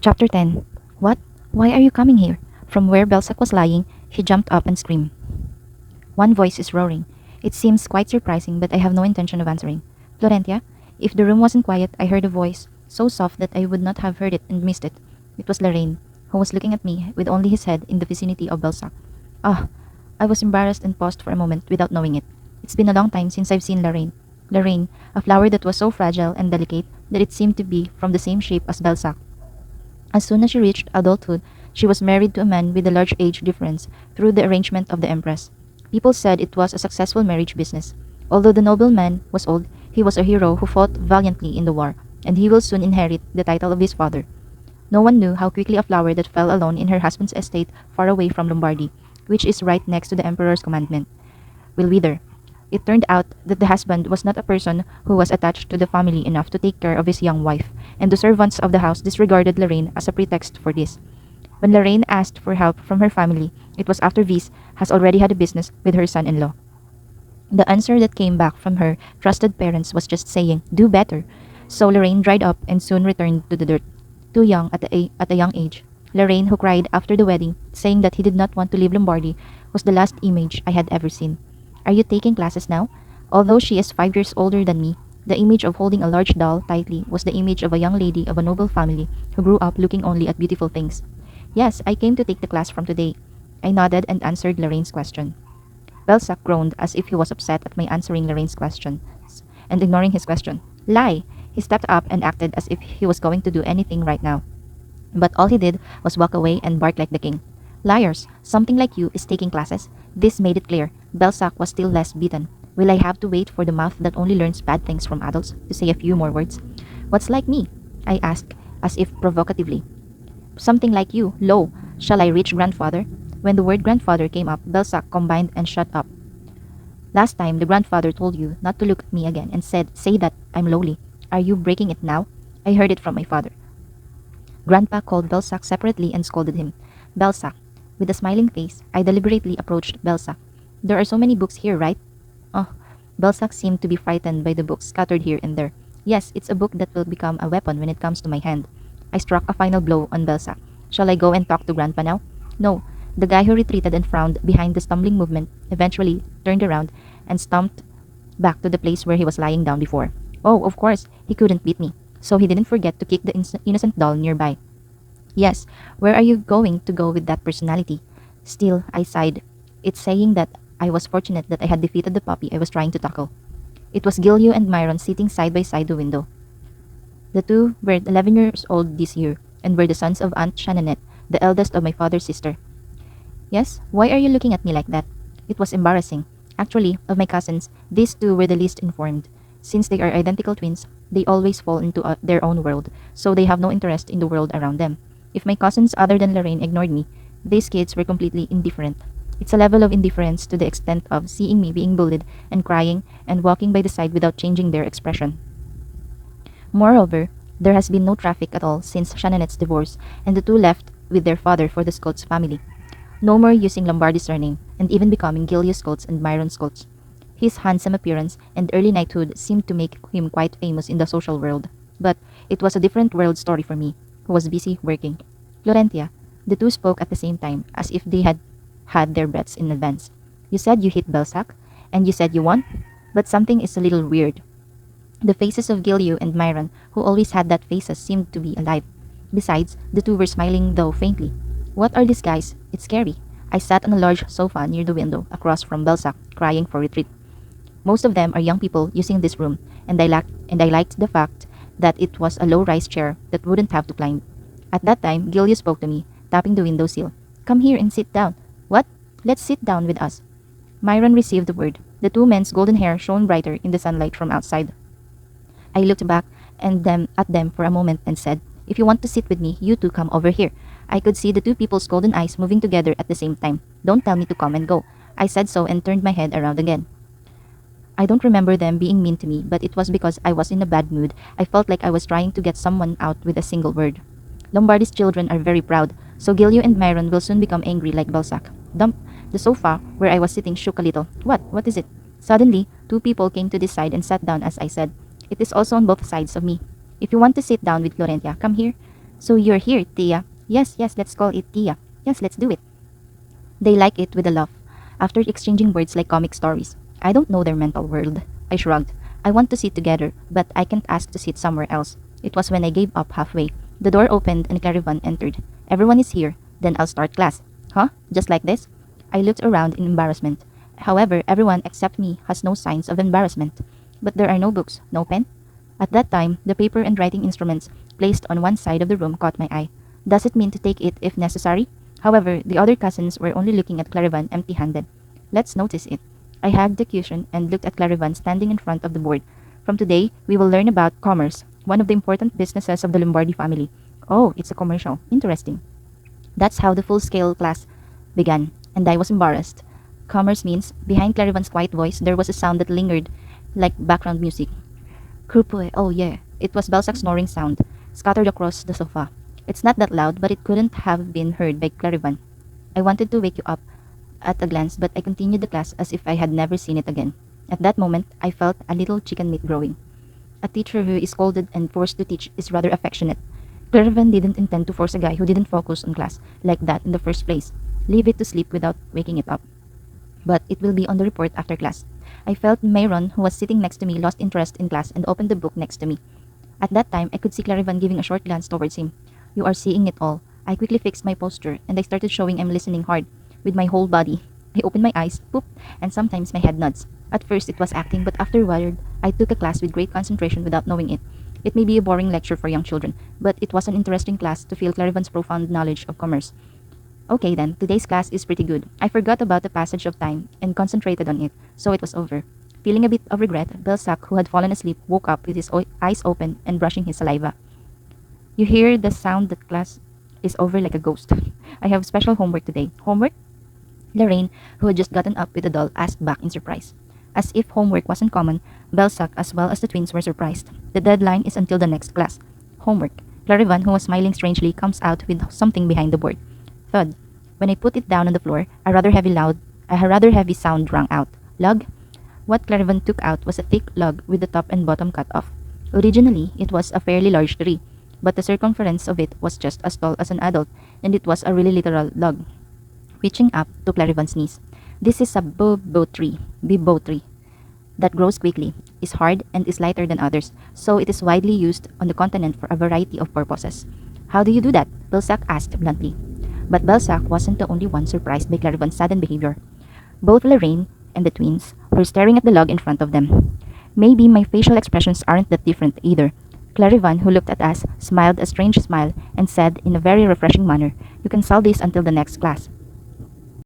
Chapter 10. What? Why are you coming here? From where Belsac was lying, he jumped up and screamed. One voice is roaring. It seems quite surprising, but I have no intention of answering. Florentia? If the room wasn't quiet, I heard a voice, so soft that I would not have heard it and missed it. It was Lorraine, who was looking at me with only his head in the vicinity of Belsac. Ah, I was embarrassed and paused for a moment without knowing it. It's been a long time since I've seen Lorraine. Lorraine, a flower that was so fragile and delicate that it seemed to be from the same shape as Belsac. As soon as she reached adulthood, she was married to a man with a large age difference through the arrangement of the Empress. People said it was a successful marriage business. Although the nobleman was old, he was a hero who fought valiantly in the war, and he will soon inherit the title of his father. No one knew how quickly a flower that fell alone in her husband's estate far away from Lombardy, which is right next to the emperor's commandment, will wither. It turned out that the husband was not a person who was attached to the family enough to take care of his young wife, and the servants of the house disregarded Lorraine as a pretext for this. When Lorraine asked for help from her family, it was after Vis has already had a business with her son-in-law. The answer that came back from her trusted parents was just saying, "Do better." So Lorraine dried up and soon returned to the dirt. Too young at a young age. Lorraine, who cried after the wedding, saying that he did not want to leave Lombardy, was the last image I had ever seen. Are you taking classes now? Although she is 5 years older than me, the image of holding a large doll tightly was the image of a young lady of a noble family who grew up looking only at beautiful things. Yes, I came to take the class from today. I nodded and answered Lorraine's question. Belsac groaned as if he was upset at my answering Lorraine's question and ignoring his question. Lie! He stepped up and acted as if he was going to do anything right now. But all he did was walk away and bark like the king. Liars! Something like you is taking classes. This made it clear. Belsac was still less beaten. Will I have to wait for the mouth that only learns bad things from adults to say a few more words? What's like me? I asked, as if provocatively. Something like you. Lo, shall I reach grandfather? When the word grandfather came up, Belsac combined and shut up. Last time the grandfather told you not to look at me again and say that I'm lowly. Are you breaking it now? I heard it from my father. Grandpa called Belsac separately and scolded him. Belsac. With a smiling face, I deliberately approached Belsac. There are so many books here, right? Oh, Belsac seemed to be frightened by the books scattered here and there. Yes, it's a book that will become a weapon when it comes to my hand. I struck a final blow on Belsac. Shall I go and talk to Grandpa now? No. The guy who retreated and frowned behind the stumbling movement eventually turned around and stomped back to the place where he was lying down before. Oh, of course, he couldn't beat me, so he didn't forget to kick the innocent doll nearby. Yes, where are you going to go with that personality? Still, I sighed. It's saying that I was fortunate that I had defeated the puppy I was trying to tackle. It was Gilio and Myron sitting side by side the window. The two were 11 years old this year and were the sons of Aunt Shannonette, the eldest of my father's sister. Yes, why are you looking at me like that? It was embarrassing. Actually, of my cousins, these two were the least informed. Since they are identical twins, they always fall into their own world, so they have no interest in the world around them. If my cousins other than Lorraine ignored me, these kids were completely indifferent. It's a level of indifference to the extent of seeing me being bullied and crying and walking by the side without changing their expression. Moreover, there has been no traffic at all since Shannonette's divorce, and the two left with their father for the Scots family. No more using Lombardy's surname, and even becoming Gilio Scots and Myron Scots. His handsome appearance and early knighthood seemed to make him quite famous in the social world. But it was a different world story for me, who was busy working. Florentia, the two spoke at the same time, as if they had had their breaths in advance. You said you hit Belsac, and you said you won? But something is a little weird. The faces of Gilio and Myron, who always had that faces, seemed to be alive. Besides, the two were smiling though faintly. What are these guys? It's scary. I sat on a large sofa near the window across from Belsac, crying for retreat. Most of them are young people using this room, and I liked the fact that it was a low-rise chair that wouldn't have to climb. At that time, Gilio spoke to me, tapping the window sill. Come here and sit down. What? Let's sit down with us. Myron received the word. The two men's golden hair shone brighter in the sunlight from outside. I looked back at them for a moment and said, If you want to sit with me, you two come over here. I could see the two people's golden eyes moving together at the same time. Don't tell me to come and go. I said so and turned my head around again. I don't remember them being mean to me, but it was because I was in a bad mood. I felt like I was trying to get someone out with a single word. Lombardy's children are very proud, so Gilio and Myron will soon become angry like Belsac. Dump. The sofa where I was sitting shook a little. What? What is it? Suddenly, two people came to this side and sat down as I said. It is also on both sides of me. If you want to sit down with Florentia, come here. So you're here, Tia. Yes, yes, let's call it Tia. Yes, let's do it. They like it with a laugh, after exchanging words like comic stories. I don't know their mental world. I shrugged. I want to sit together, but I can't ask to sit somewhere else. It was when I gave up halfway. The door opened and Clarivan entered. Everyone is here. Then I'll start class. Huh? Just like this? I looked around in embarrassment. However, everyone except me has no signs of embarrassment. But there are no books, no pen. At that time, the paper and writing instruments placed on one side of the room caught my eye. Does it mean to take it if necessary? However, the other cousins were only looking at Clarivan empty handed. Let's notice it. I hugged the cushion and looked at Clarivan standing in front of the board. From today, we will learn about commerce, one of the important businesses of the Lombardi family. Oh, it's a commercial. Interesting. That's how the full scale class began, and I was embarrassed. Commerce means, behind Clarivan's quiet voice, there was a sound that lingered like background music. Kurpoe, oh yeah. It was Belsak's snoring sound, scattered across the sofa. It's not that loud, but it couldn't have been heard by Clarivan. I wanted to wake you up at a glance, but I continued the class as if I had never seen it again. At that moment, I felt a little chicken meat growing. A teacher who is scolded and forced to teach is rather affectionate. Clarivan didn't intend to force a guy who didn't focus on class like that in the first place. Leave it to sleep without waking it up. But it will be on the report after class. I felt Mayron, who was sitting next to me, lost interest in class and opened the book next to me. At that time, I could see Clarivan giving a short glance towards him. You are seeing it all. I quickly fixed my posture, and I started showing I'm listening hard, with my whole body. I opened my eyes, poop, and sometimes my head nods. At first, it was acting, but afterward, I took a class with great concentration without knowing it. It may be a boring lecture for young children, but it was an interesting class to feel Clarivan's profound knowledge of commerce. Okay then, today's class is pretty good. I forgot about the passage of time and concentrated on it, so it was over. Feeling a bit of regret, Belsac, who had fallen asleep, woke up with his eyes open and brushing his saliva. You hear the sound that class is over like a ghost. I have special homework today. Homework? Lorraine, who had just gotten up with a doll, asked back in surprise. As if homework wasn't common, Belsac as well as the twins were surprised. The deadline is until the next class. Homework. Clarivan, who was smiling strangely, comes out with something behind the board. Thud. When I put it down on the floor, a rather heavy sound rang out. Lug? What Clarivan took out was a thick log with the top and bottom cut off. Originally, it was a fairly large tree, but the circumference of it was just as tall as an adult, and it was a really literal log. Reaching up to Clarivan's knees. This is a bibo tree, that grows quickly, is hard, and is lighter than others, so it is widely used on the continent for a variety of purposes. How do you do that? Belsac asked bluntly. But Belsac wasn't the only one surprised by Clarivan's sudden behavior. Both Lorraine and the twins were staring at the log in front of them. Maybe my facial expressions aren't that different either. Clarivan, who looked at us, smiled a strange smile and said in a very refreshing manner, You can solve this until the next class.